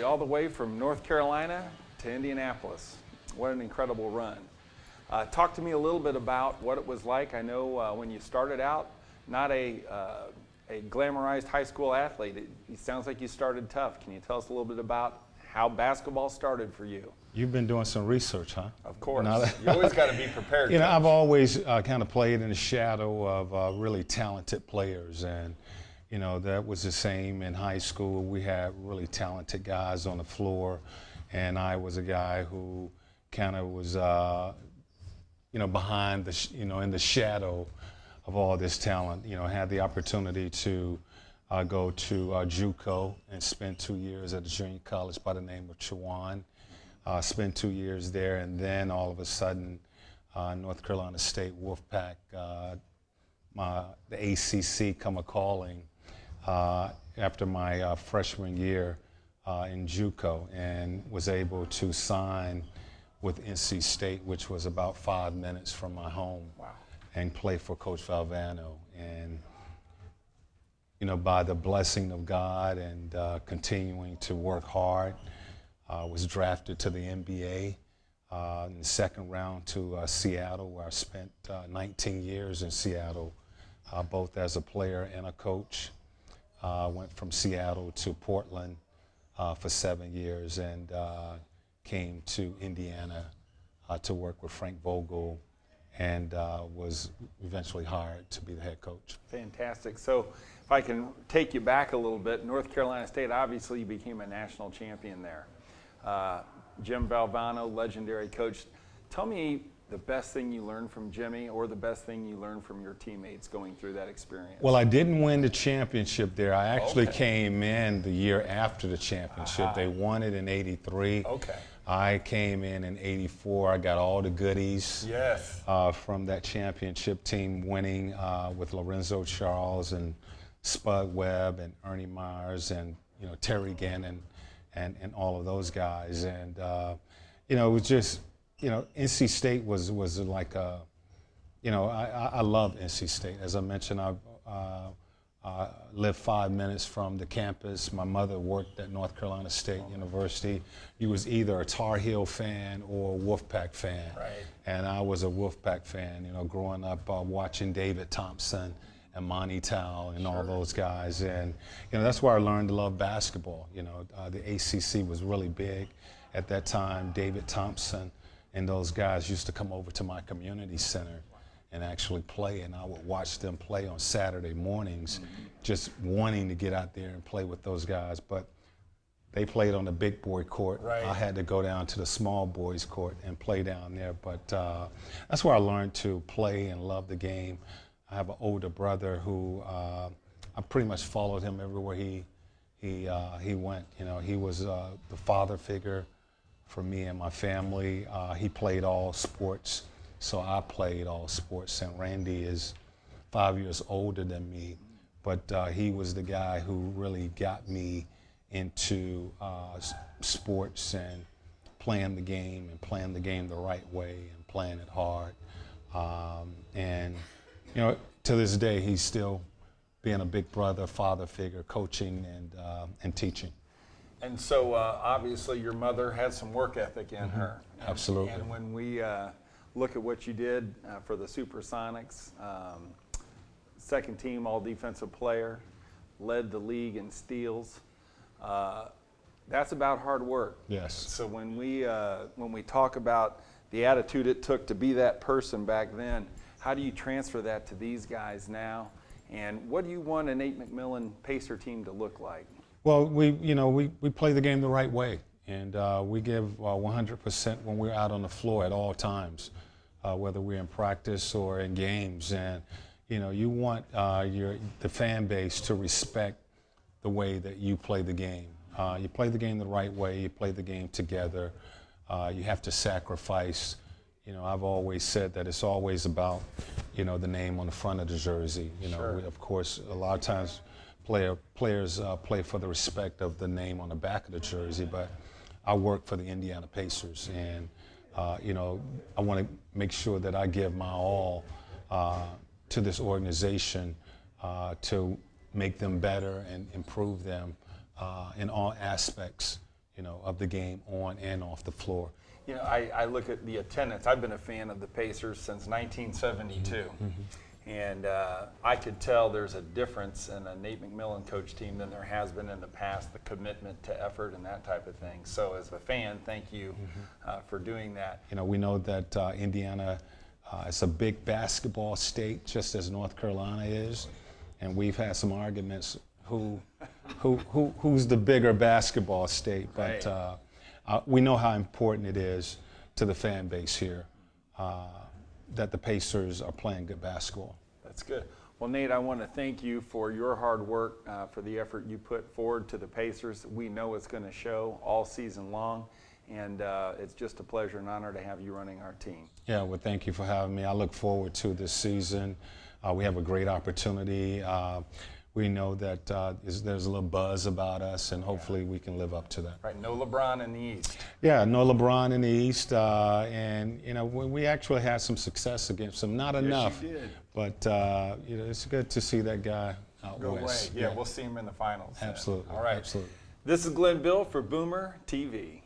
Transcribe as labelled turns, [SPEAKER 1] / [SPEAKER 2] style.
[SPEAKER 1] all the way from North Carolina to Indianapolis. What an incredible run. Talk to me a little bit about what it was like. I know when you started out, not a glamorized high school athlete. It sounds like you started tough. Can you tell us a little bit about how basketball started for you?
[SPEAKER 2] You've been doing some research, huh?
[SPEAKER 1] Of course. You always got to be prepared.
[SPEAKER 2] You know, I've always kind of played in the shadow of really talented players, and you know that was the same in high school. We had really talented guys on the floor, and I was a guy who kind of was, you know, behind the, in the shadow of all this talent. You know, had the opportunity to go to JUCO and spend 2 years at a junior college by the name of Chowan. Spent 2 years there, and then all of a sudden, North Carolina State Wolfpack, the ACC come a-calling after my freshman year in JUCO, and was able to sign with NC State, which was about 5 minutes from my home.
[SPEAKER 1] Wow. And
[SPEAKER 2] play for Coach Valvano. And you know, by the blessing of God and continuing to work hard, was drafted to the NBA in the second round to Seattle, where I spent 19 years in Seattle, both as a player and a coach. Went from Seattle to Portland for 7 years, and came to Indiana to work with Frank Vogel, and was eventually hired to be the head coach.
[SPEAKER 1] Fantastic. So if I can take you back a little bit, North Carolina State, obviously you became a national champion there. Jim Valvano, legendary coach. Tell me the best thing you learned from Jimmy, or the best thing you learned from your teammates going through that experience.
[SPEAKER 2] Well, I didn't win the championship there. I actually came in the year after the championship. They won it in '83.
[SPEAKER 1] Okay.
[SPEAKER 2] I came in '84. I got all the goodies from that championship team, winning with Lorenzo Charles and Spud Webb and Ernie Myers and Terry Gannon and all of those guys. And it was just, NC State was like a, I love NC State. As I mentioned, I lived 5 minutes from the campus. My mother worked at North Carolina State University. You was either a Tar Heel fan or a Wolfpack fan.
[SPEAKER 1] Right.
[SPEAKER 2] And I was a Wolfpack fan, growing up watching David Thompson and Monty Towell and all those guys. And that's where I learned to love basketball. The ACC was really big at that time. David Thompson and those guys used to come over to my community center and actually play, and I would watch them play on Saturday mornings, just wanting to get out there and play with those guys. But they played on the big boy court.
[SPEAKER 1] Right.
[SPEAKER 2] I had to go down to the small boys court and play down there. But that's where I learned to play and love the game. I have an older brother who I pretty much followed him everywhere he went. He was the father figure for me and my family. He played all sports, so I played all sports. And Randy is 5 years older than me, but he was the guy who really got me into sports and playing the game the right way and playing it hard. And to this day, he's still being a big brother, father figure, coaching and teaching.
[SPEAKER 1] And so obviously your mother had some work ethic in her.
[SPEAKER 2] Absolutely.
[SPEAKER 1] And when we look at what you did for the Supersonics, second team all defensive player, led the league in steals, that's about hard work.
[SPEAKER 2] Yes.
[SPEAKER 1] So when we talk about the attitude it took to be that person back then, how do you transfer that to these guys now? And what do you want a Nate McMillan Pacer team to look like?
[SPEAKER 2] Well, we play the game the right way, and we give 100% when we're out on the floor at all times, whether we're in practice or in games. And you want the fan base to respect the way that you play the game. You play the game the right way. You play the game together. You have to sacrifice. I've always said that it's always about, the name on the front of the jersey. Of course, a lot of times players play for the respect of the name on the back of the jersey, but I work for the Indiana Pacers, and, I want to make sure that I give my all to this organization to make them better and improve them in all aspects, of the game on and off the floor.
[SPEAKER 1] You know, I look at the attendance. I've been a fan of the Pacers since 1972.
[SPEAKER 2] Mm-hmm.
[SPEAKER 1] And I could tell there's a difference in a Nate McMillan coach team than there has been in the past, the commitment to effort and that type of thing. So as a fan, thank you for doing that.
[SPEAKER 2] You know, we know that Indiana is a big basketball state, just as North Carolina is. And we've had some arguments who's the bigger basketball state. But we know how important it is to the fan base here that the Pacers are playing good basketball.
[SPEAKER 1] That's good. Well, Nate, I want to thank you for your hard work, for the effort you put forward to the Pacers. We know it's going to show all season long, and it's just a pleasure and honor to have you running our team.
[SPEAKER 2] Yeah, well, thank you for having me. I look forward to this season. We have a great opportunity. We know that there's a little buzz about us, and hopefully we can live up to that.
[SPEAKER 1] Right, no LeBron in the East.
[SPEAKER 2] Yeah, no LeBron in the East, and we actually had some success against him. Not enough,
[SPEAKER 1] you did.
[SPEAKER 2] But it's good to see that guy out
[SPEAKER 1] Go
[SPEAKER 2] west.
[SPEAKER 1] away. Yeah, we'll see him in the finals.
[SPEAKER 2] Absolutely.
[SPEAKER 1] All right.
[SPEAKER 2] Absolutely.
[SPEAKER 1] This is Glenn Bill for Boomer TV.